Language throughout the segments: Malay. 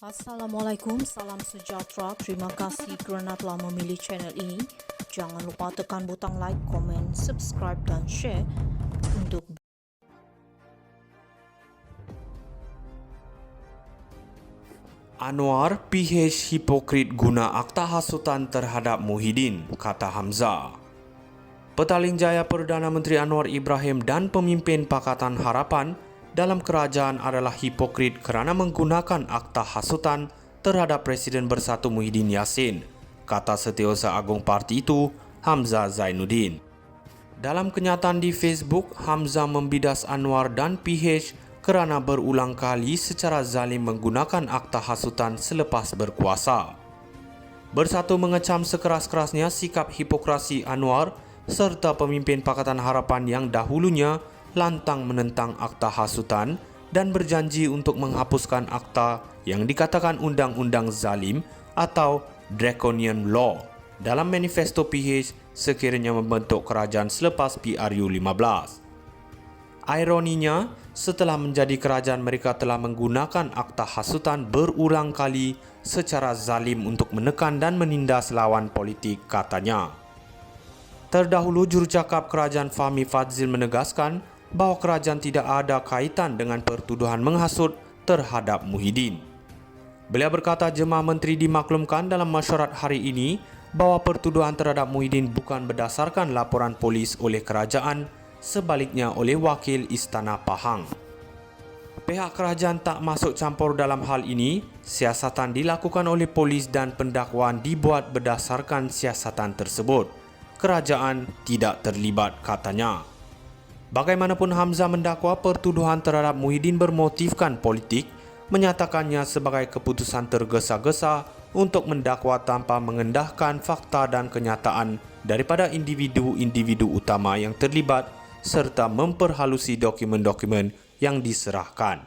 Assalamualaikum, salam sejahtera. Terima kasih kerana telah memilih channel ini. Jangan lupa tekan butang like, komen, subscribe dan share untuk Anwar PH hipokrit guna akta hasutan terhadap Muhyiddin, kata Hamzah. Petaling Jaya Perdana Menteri Anwar Ibrahim dan pemimpin Pakatan Harapan dalam kerajaan adalah hipokrit kerana menggunakan akta hasutan terhadap Presiden Bersatu Muhyiddin Yassin, kata Setiausaha Agung Parti itu, Hamzah Zainuddin. Dalam kenyataan di Facebook, Hamzah membidas Anwar dan PH kerana berulang kali secara zalim menggunakan akta hasutan selepas berkuasa. Bersatu mengecam sekeras-kerasnya sikap hipokrasi Anwar serta pemimpin Pakatan Harapan yang dahulunya lantang menentang akta hasutan dan berjanji untuk menghapuskan akta yang dikatakan undang-undang zalim atau draconian law dalam manifesto PH sekiranya membentuk kerajaan selepas PRU 15. Ironinya, setelah menjadi kerajaan mereka telah menggunakan akta hasutan berulang kali secara zalim untuk menekan dan menindas lawan politik, katanya. Terdahulu, jurucakap kerajaan Fahmi Fadzil menegaskan bahawa kerajaan tidak ada kaitan dengan pertuduhan menghasut terhadap Muhyiddin. Beliau berkata jemaah menteri dimaklumkan dalam mesyuarat hari ini bahawa pertuduhan terhadap Muhyiddin bukan berdasarkan laporan polis oleh kerajaan, sebaliknya oleh wakil Istana Pahang. Pihak kerajaan tak masuk campur dalam hal ini. Siasatan dilakukan oleh polis dan pendakwaan dibuat berdasarkan siasatan tersebut. Kerajaan tidak terlibat, katanya. Bagaimanapun, Hamzah mendakwa pertuduhan terhadap Muhyiddin bermotifkan politik, menyatakannya sebagai keputusan tergesa-gesa untuk mendakwa tanpa mengendahkan fakta dan kenyataan daripada individu-individu utama yang terlibat serta memperhalusi dokumen-dokumen yang diserahkan.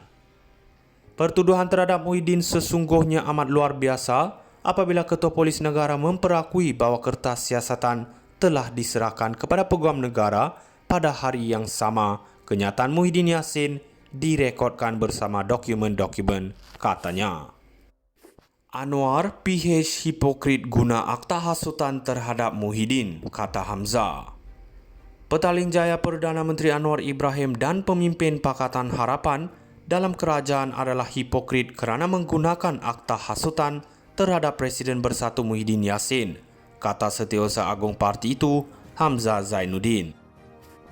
Pertuduhan terhadap Muhyiddin sesungguhnya amat luar biasa apabila Ketua Polis Negara memperakui bahawa kertas siasatan telah diserahkan kepada Peguam Negara pada hari yang sama kenyataan Muhyiddin Yassin direkodkan bersama dokumen-dokumen, katanya. Anwar PH hipokrit guna akta hasutan terhadap Muhyiddin, kata Hamzah. Petaling Jaya Perdana Menteri Anwar Ibrahim dan pemimpin Pakatan Harapan dalam kerajaan adalah hipokrit kerana menggunakan akta hasutan terhadap Presiden Bersatu Muhyiddin Yassin, kata Setiausaha Agung Parti itu, Hamzah Zainuddin.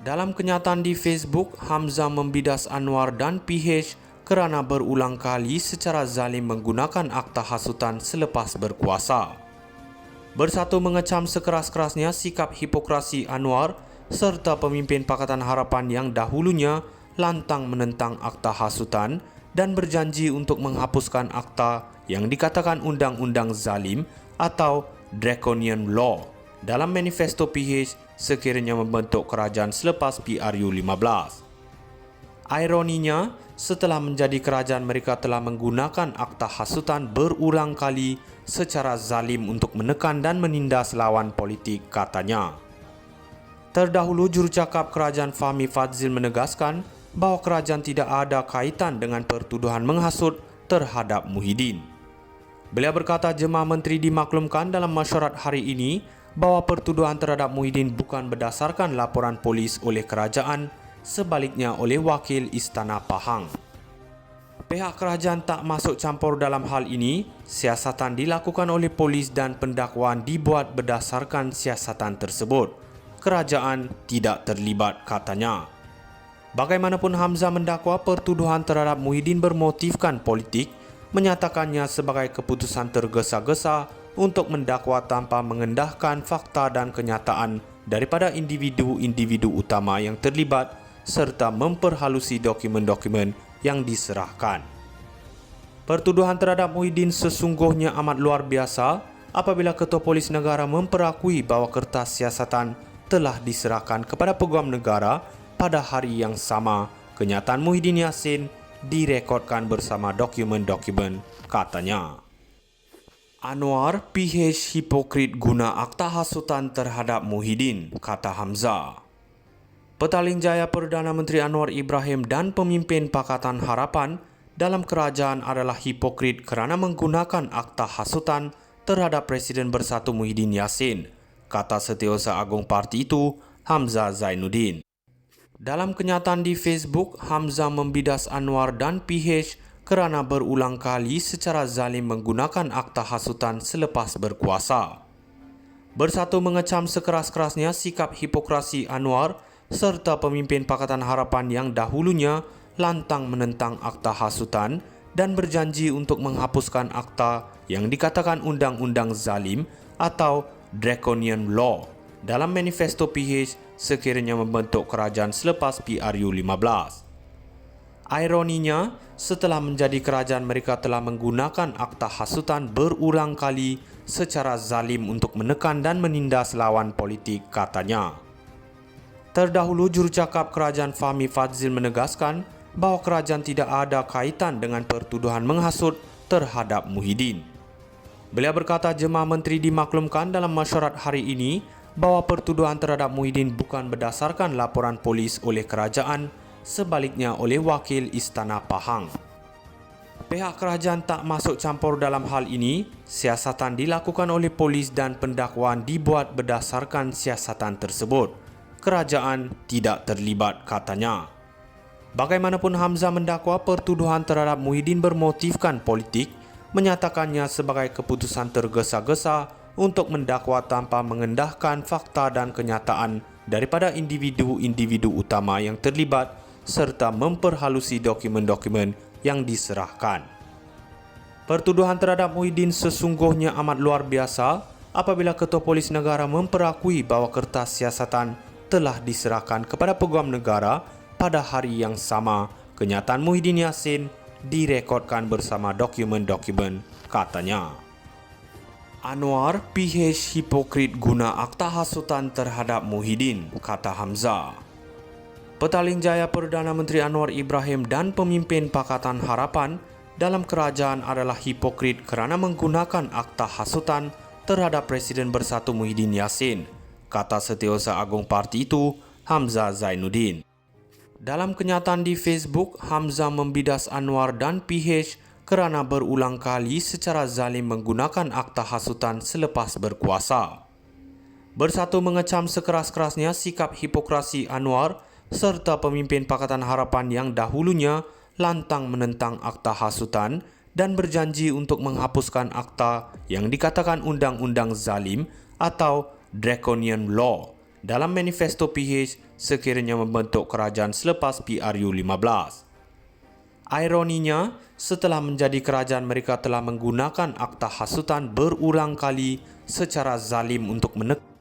Dalam kenyataan di Facebook, Hamzah membidas Anwar dan PH kerana berulang kali secara zalim menggunakan akta hasutan selepas berkuasa. Bersatu mengecam sekeras-kerasnya sikap hipokrasi Anwar serta pemimpin Pakatan Harapan yang dahulunya lantang menentang akta hasutan dan berjanji untuk menghapuskan akta yang dikatakan undang-undang zalim atau draconian law dalam manifesto PH sekiranya membentuk kerajaan selepas PRU 15. Ironinya, setelah menjadi kerajaan mereka telah menggunakan akta hasutan berulang kali secara zalim untuk menekan dan menindas lawan politik, katanya. Terdahulu, jurucakap kerajaan Fahmi Fadzil menegaskan bahawa kerajaan tidak ada kaitan dengan pertuduhan menghasut terhadap Muhyiddin. Beliau berkata jemaah menteri dimaklumkan dalam mesyuarat hari ini bahawa pertuduhan terhadap Muhyiddin bukan berdasarkan laporan polis oleh kerajaan, sebaliknya oleh wakil Istana Pahang. Pihak kerajaan tak masuk campur dalam hal ini. Siasatan dilakukan oleh polis dan pendakwaan dibuat berdasarkan siasatan tersebut. Kerajaan tidak terlibat, katanya. Bagaimanapun, Hamzah mendakwa pertuduhan terhadap Muhyiddin bermotifkan politik, menyatakannya sebagai keputusan tergesa-gesa untuk mendakwa tanpa mengendahkan fakta dan kenyataan daripada individu-individu utama yang terlibat serta memperhalusi dokumen-dokumen yang diserahkan. Pertuduhan terhadap Muhyiddin sesungguhnya amat luar biasa apabila Ketua Polis Negara memperakui bahawa kertas siasatan telah diserahkan kepada Peguam Negara pada hari yang sama kenyataan Muhyiddin Yassin direkodkan bersama dokumen-dokumen, katanya. Anwar PH hipokrit guna akta hasutan terhadap Muhyiddin, kata Hamzah. Petaling Jaya Perdana Menteri Anwar Ibrahim dan pemimpin Pakatan Harapan dalam kerajaan adalah hipokrit kerana menggunakan akta hasutan terhadap Presiden Bersatu Muhyiddin Yassin, kata Setiausaha Agung Parti itu, Hamzah Zainuddin. Dalam kenyataan di Facebook, Hamzah membidas Anwar dan PH kerana berulang kali secara zalim menggunakan akta hasutan selepas berkuasa. Bersatu mengecam sekeras-kerasnya sikap hipokrasi Anwar serta pemimpin Pakatan Harapan yang dahulunya lantang menentang akta hasutan dan berjanji untuk menghapuskan akta yang dikatakan undang-undang zalim atau draconian law dalam manifesto PH sekiranya membentuk kerajaan selepas PRU 15. Ironinya, setelah menjadi kerajaan mereka telah menggunakan akta hasutan berulang kali secara zalim untuk menekan dan menindas lawan politik, katanya. Terdahulu, jurucakap kerajaan Fahmi Fadzil menegaskan bahawa kerajaan tidak ada kaitan dengan pertuduhan menghasut terhadap Muhyiddin. Beliau berkata jemaah menteri dimaklumkan dalam mesyuarat hari ini bahawa pertuduhan terhadap Muhyiddin bukan berdasarkan laporan polis oleh kerajaan, sebaliknya oleh wakil Istana Pahang. Pihak kerajaan tak masuk campur dalam hal ini. Siasatan dilakukan oleh polis dan pendakwaan dibuat berdasarkan siasatan tersebut. Kerajaan tidak terlibat, katanya. Bagaimanapun, Hamzah mendakwa pertuduhan terhadap Muhyiddin bermotifkan politik, menyatakannya sebagai keputusan tergesa-gesa untuk mendakwa tanpa mengendahkan fakta dan kenyataan daripada individu-individu utama yang terlibat serta memperhalusi dokumen-dokumen yang diserahkan. Pertuduhan terhadap Muhyiddin sesungguhnya amat luar biasa apabila Ketua Polis Negara memperakui bahawa kertas siasatan telah diserahkan kepada Peguam Negara pada hari yang sama kenyataan Muhyiddin Yassin direkodkan bersama dokumen-dokumen, katanya. Anwar, PH hipokrit guna akta hasutan terhadap Muhyiddin, kata Hamzah. Petaling Jaya Perdana Menteri Anwar Ibrahim dan pemimpin Pakatan Harapan dalam kerajaan adalah hipokrit kerana menggunakan akta hasutan terhadap Presiden Bersatu Muhyiddin Yassin, kata Setiausaha Agung Parti itu, Hamzah Zainuddin. Dalam kenyataan di Facebook, Hamzah membidas Anwar dan PH kerana berulang kali secara zalim menggunakan akta hasutan selepas berkuasa. Bersatu mengecam sekeras-kerasnya sikap hipokrasi Anwar serta pemimpin Pakatan Harapan yang dahulunya lantang menentang akta hasutan dan berjanji untuk menghapuskan akta yang dikatakan undang-undang zalim atau draconian law dalam manifesto PH sekiranya membentuk kerajaan selepas PRU 15. Ironinya, setelah menjadi kerajaan mereka telah menggunakan akta hasutan berulang kali secara zalim untuk menekan